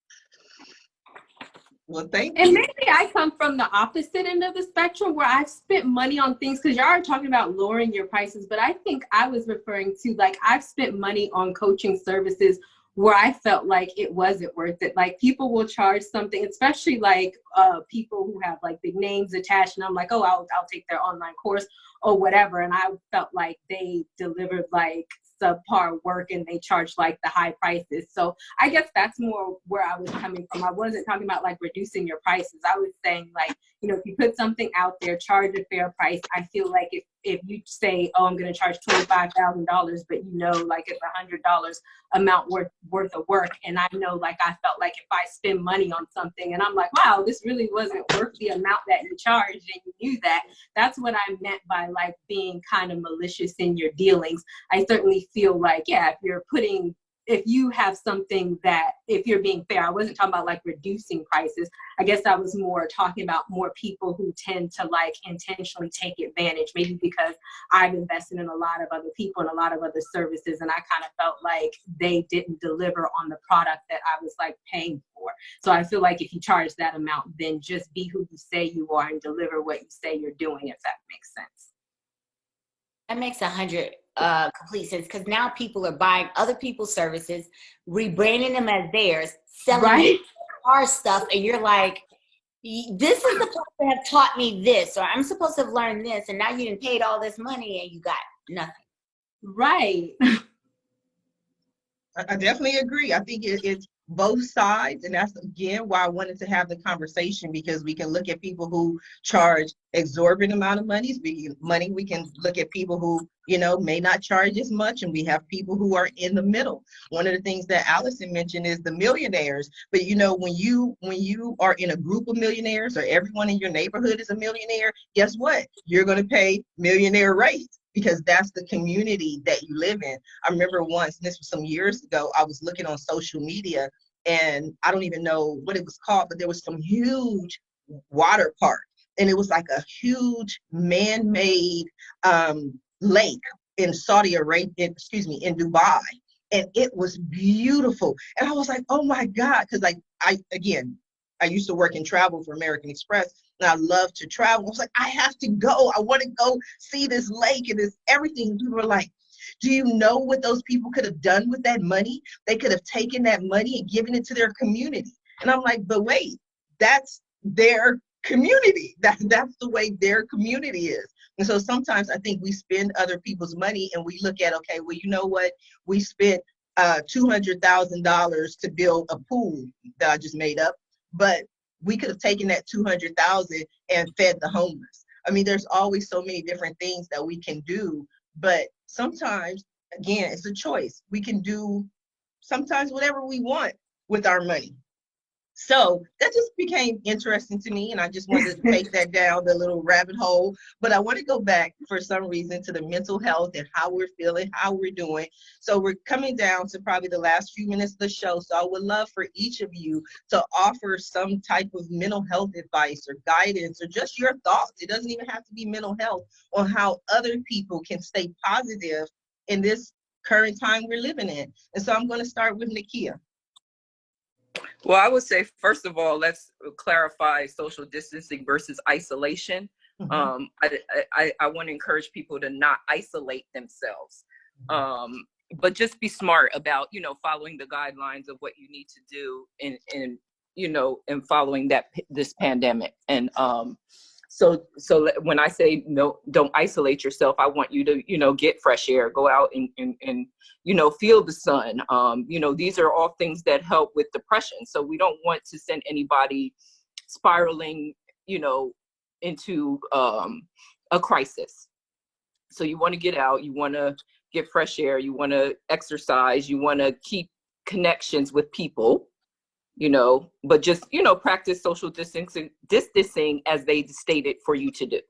Well, thank And you. maybe I come from the opposite end of the spectrum where I've spent money on things, because y'all are talking about lowering your prices, but I think I was referring to, like, I've spent money on coaching services where I felt like it wasn't worth it. Like, people will charge something, especially like people who have like big names attached, and I'm like, oh, I'll take their online course or whatever. And I felt like they delivered like subpar work and they charged like the high prices. So I guess that's more where I was coming from. I wasn't talking about like reducing your prices. I was saying, like, if you put something out there, charge a fair price. I feel like if you say, oh, I'm going to charge $25,000, but like it's $100 amount worth of work. And I know, like, I felt like if I spend money on something and I'm like, wow, this really wasn't worth the amount that you charged, and you knew that. That's what I meant by like being kind of malicious in your dealings. I certainly feel like, yeah, if you have something that, if you're being fair, I wasn't talking about like reducing prices. I guess I was more talking about more people who tend to like intentionally take advantage, maybe because I've invested in a lot of other people and a lot of other services, and I kind of felt like they didn't deliver on the product that I was like paying for. So I feel like if you charge that amount, then just be who you say you are and deliver what you say you're doing, if that makes sense. That makes 100 complete sense, because now people are buying other people's services, rebranding them as theirs, selling our stuff, and you're like, this is supposed to have taught me this, or I'm supposed to have learned this, and now you didn't paid all this money and you got nothing. Right. I definitely agree. I think it's both sides, and that's again why I wanted to have the conversation, because we can look at people who charge exorbitant amount of money. We can look at people who may not charge as much, and we have people who are in the middle. One of the things that Allison mentioned is the millionaires. But when you are in a group of millionaires, or everyone in your neighborhood is a millionaire, guess what? You're going to pay millionaire rates, because that's the community that you live in. I remember once, and this was some years ago, I was looking on social media, and I don't even know what it was called, but there was some huge water park, and it was like a huge man-made lake in Saudi Arabia, in Dubai, and it was beautiful. And I was like, oh my God, because I used to work in travel for American Express, and I love to travel. I was like, I have to go. I want to go see this lake and this everything. People were like, do you know what those people could have done with that money? They could have taken that money and given it to their community. And I'm like, but wait, that's their community. That's the way their community is. And so sometimes I think we spend other people's money and we look at, okay, well, you know what? We spent $200,000 to build a pool that I just made up, but we could have taken that $200,000 and fed the homeless. I mean, there's always so many different things that we can do, but sometimes, again, it's a choice. We can do sometimes whatever we want with our money. So that just became interesting to me, and I just wanted to take that down the little rabbit hole. But I want to go back for some reason to the mental health and how we're feeling, how we're doing. So we're coming down to probably the last few minutes of the show. So I would love for each of you to offer some type of mental health advice or guidance, or just your thoughts. It doesn't even have to be mental health, on how other people can stay positive in this current time we're living in. And so I'm going to start with Nickia. Well, I would say, first of all, let's clarify social distancing versus isolation. Mm-hmm. I want to encourage people to not isolate themselves, but just be smart about, following the guidelines of what you need to do in following this pandemic. And When I say no, don't isolate yourself, I want you to, you know, get fresh air, go out and you know, feel the sun. You know, these are all things that help with depression. So we don't want to send anybody spiraling, you know, into a crisis. So you want to get out, you want to get fresh air, you want to exercise, you want to keep connections with people, you know, but just, you know, practice social distancing as they stated for you to do.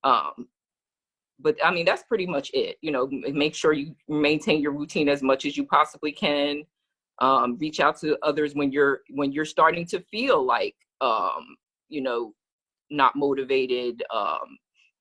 But I mean, that's pretty much it. You know, make sure you maintain your routine as much as you possibly can. Reach out to others when you're starting to feel like, you know, not motivated,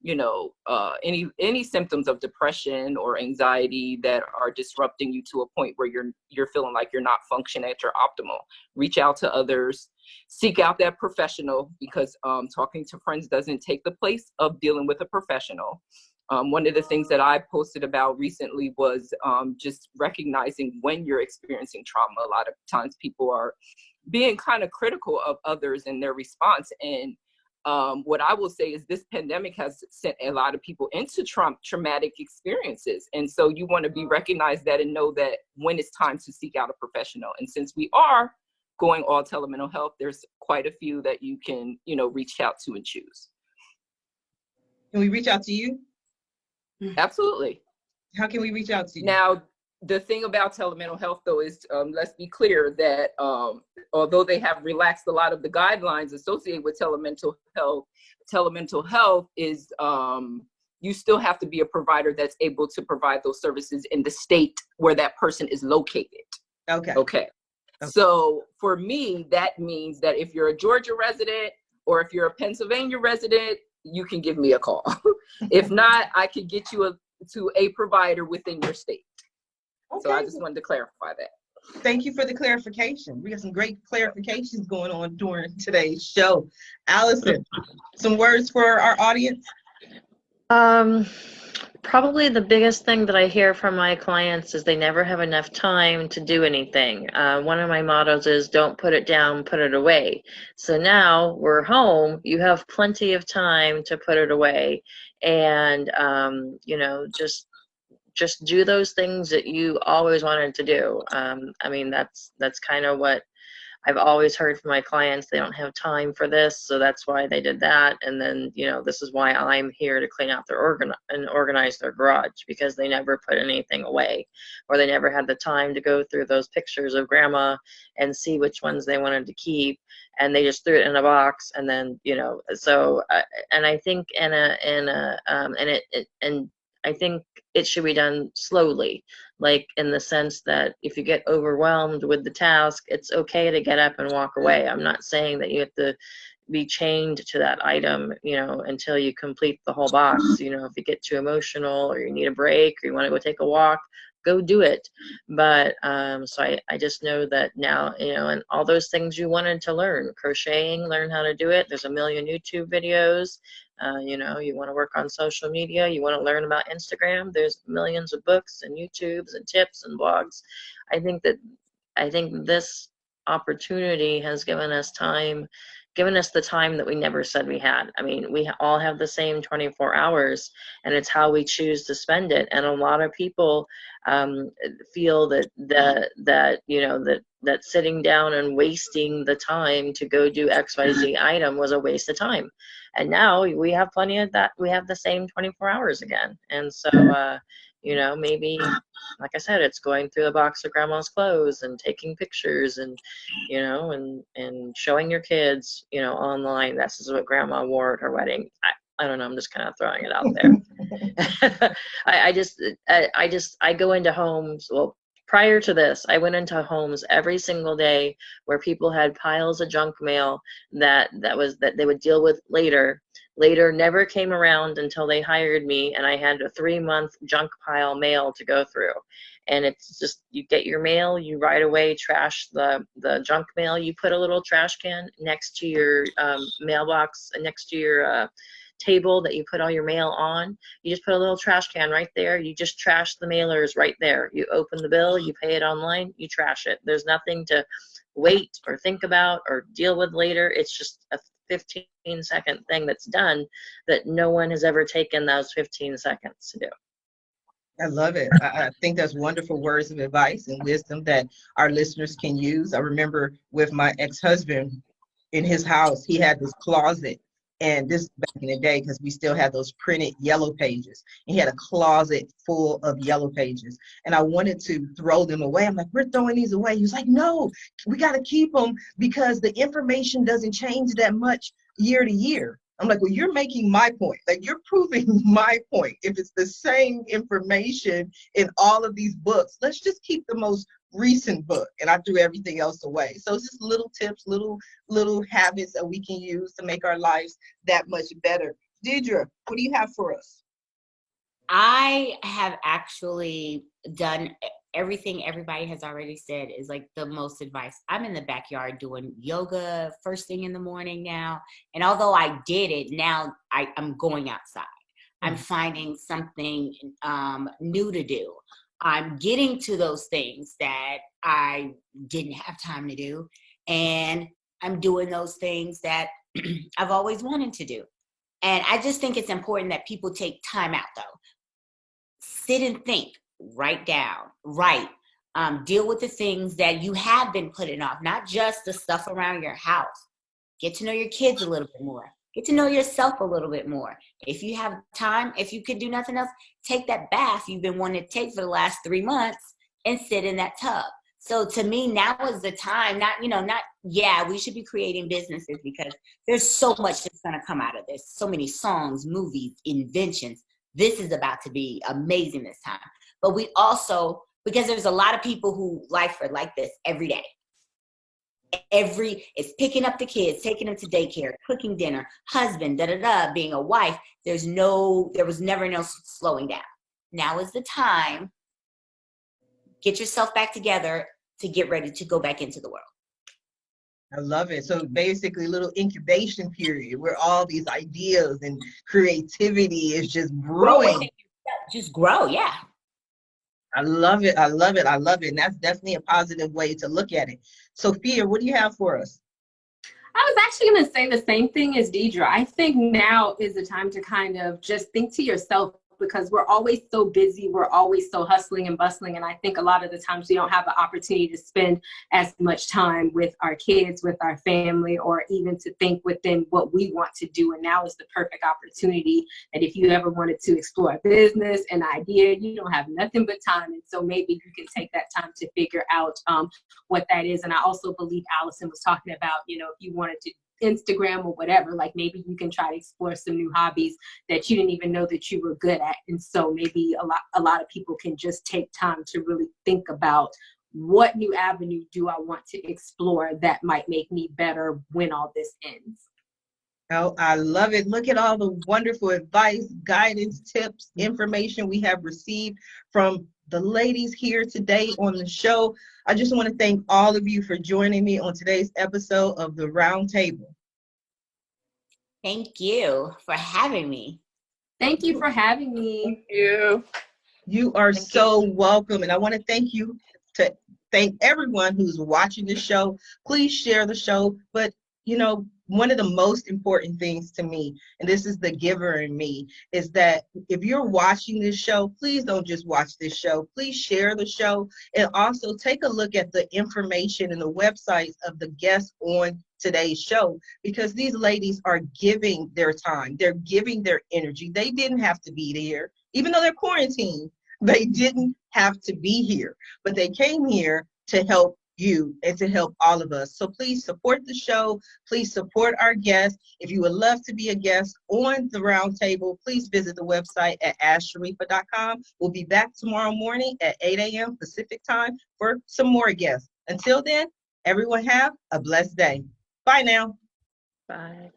you know, any symptoms of depression or anxiety that are disrupting you to a point where you're feeling like you're not functioning at your optimal. Reach out to others, seek out that professional, because talking to friends doesn't take the place of dealing with a professional. One of the things that I posted about recently was just recognizing when you're experiencing trauma. A lot of times people are being kind of critical of others and their response. And what I will say is this pandemic has sent a lot of people into traumatic experiences. And so you want to be recognized that and know that when it's time to seek out a professional. And since we are going all telemental health, there's quite a few that you can, you know, reach out to and choose. Can we reach out to you? Absolutely. How can we reach out to you? Now, the thing about telemental health, though, is let's be clear that although they have relaxed a lot of the guidelines associated with telemental health is you still have to be a provider that's able to provide those services in the state where that person is located. Okay. So for me, that means that if you're a Georgia resident or if you're a Pennsylvania resident, you can give me a call. If not, I can get you to a provider within your state. Okay. So I just wanted to clarify that. Thank you for the clarification. We have some great clarifications going on during today's show. Allison, some words for our audience? Probably the biggest thing that I hear from my clients is they never have enough time to do anything. One of my mottos is don't put it down, put it away. So now we're home, you have plenty of time to put it away and, you know, just do those things that you always wanted to do. I mean, that's kind of what I've always heard from my clients. They don't have time for this, so that's why they did that. And then, you know, this is why I'm here to clean out their organize their garage, because they never put anything away, or they never had the time to go through those pictures of grandma and see which ones they wanted to keep, and they just threw it in a box. And then, you know, so and I think I think it should be done slowly, like in the sense that if you get overwhelmed with the task, it's okay to get up and walk away. I'm not saying that you have to be chained to that item, you know, until you complete the whole box. You know, if you get too emotional or you need a break or you want to go take a walk, go do it. But so I just know that now, you know, and all those things you wanted to learn, crocheting, learn how to do it. There's a million YouTube videos. You know, you want to work on social media, you want to learn about Instagram, there's millions of books and YouTubes and tips and blogs. I think this opportunity has given us the time that we never said we had. I mean, we all have the same 24 hours, and it's how we choose to spend it. And a lot of people feel that you know, that sitting down and wasting the time to go do XYZ item was a waste of time. And now we have plenty of that. We have the same 24 hours again. And so, you know, maybe, like I said, it's going through the box of grandma's clothes and taking pictures and, you know, and showing your kids, you know, online, this is what grandma wore at her wedding. I don't know. I'm just kind of throwing it out there. I go into homes. Well, prior to this, I went into homes every single day where people had piles of junk mail that they would deal with later. Later never came around until they hired me, and I had a 3-month junk pile mail to go through. And it's just, you get your mail, you right away trash the junk mail. You put a little trash can next to your mailbox, next to your table that you put all your mail on. You just put a little trash can right there. You just trash the mailers right there. You open the bill, you pay it online, you trash it. There's nothing to wait or think about or deal with later. It's just a 15-second thing that's done that no one has ever taken those 15 seconds to do. I love it. I think that's wonderful words of advice and wisdom that our listeners can use. I remember with my ex-husband in his house, he had this closet, and this back in the day because we still had those printed yellow pages. He had a closet full of yellow pages, and I wanted to throw them away. I'm like, we're throwing these away. He was like, no, we got to keep them because the information doesn't change that much year to year. I'm like, well, you're making my point. Like, you're proving my point. If it's the same information in all of these books, let's just keep the most recent book. And I threw everything else away. So it's just little tips, little habits that we can use to make our lives that much better. Deidre, what do you have for us? I have actually done everything everybody has already said is like the most advice. I'm in the backyard doing yoga first thing in the morning now. And although I did it, now I'm going outside. I'm finding something new to do. I'm getting to those things that I didn't have time to do. And I'm doing those things that I've always wanted to do. And I just think it's important that people take time out, though. Sit and think, write down, write, deal with the things that you have been putting off, not just the stuff around your house. Get to know your kids a little bit more. Get to know yourself a little bit more. If you have time, if you could do nothing else, take that bath you've been wanting to take for the last 3 months and sit in that tub. So to me, now is the time, we should be creating businesses because there's so much that's going to come out of this. So many songs, movies, inventions. This is about to be amazing this time. But we also, because there's a lot of people who life are like this every day. It's picking up the kids, taking them to daycare, cooking dinner, husband, being a wife. There was never no slowing down. Now is the time. Get yourself back together to get ready to go back into the world. I love it. So basically a little incubation period where all these ideas and creativity is just brewing. Just grow, yeah. I love it. I love it. I love it. And that's definitely a positive way to look at it. Sophia, what do you have for us? I was actually going to say the same thing as Deidre. I think now is the time to kind of just think to yourself, because we're always so busy. We're always so hustling and bustling. And I think a lot of the times we don't have the opportunity to spend as much time with our kids, with our family, or even to think within what we want to do. And now is the perfect opportunity that if you ever wanted to explore a business, an idea, you don't have nothing but time. And so maybe you can take that time to figure out what that is. And I also believe Allison was talking about, if you wanted to Instagram or whatever, like maybe you can try to explore some new hobbies that you didn't even know that you were good at. And so maybe a lot of people can just take time to really think about what new avenue do I want to explore that might make me better when all this ends. Oh, I love it. Look at all the wonderful advice, guidance, tips, information we have received from the ladies here today on the show. I just want to thank all of you for joining me on today's episode of The Round Table. Thank you for having me. Thank you for having me. Thank you. You are so welcome. And I want to thank everyone who's watching the show. Please share the show. But, one of the most important things to me, and this is the giver in me, is that if you're watching this show, please don't just watch this show. Please share the show and also take a look at the information and the websites of the guests on today's show, because these ladies are giving their time. They're giving their energy. They didn't have to be there. Even though they're quarantined, they didn't have to be here, but they came here to help you and to help all of us. So please support the show. Please support our guests. If you would love to be a guest on the round table, please visit the website at AskSharifa.com. We'll be back tomorrow morning at 8 a.m. Pacific time for some more guests. Until then, everyone have a blessed day. Bye now. Bye.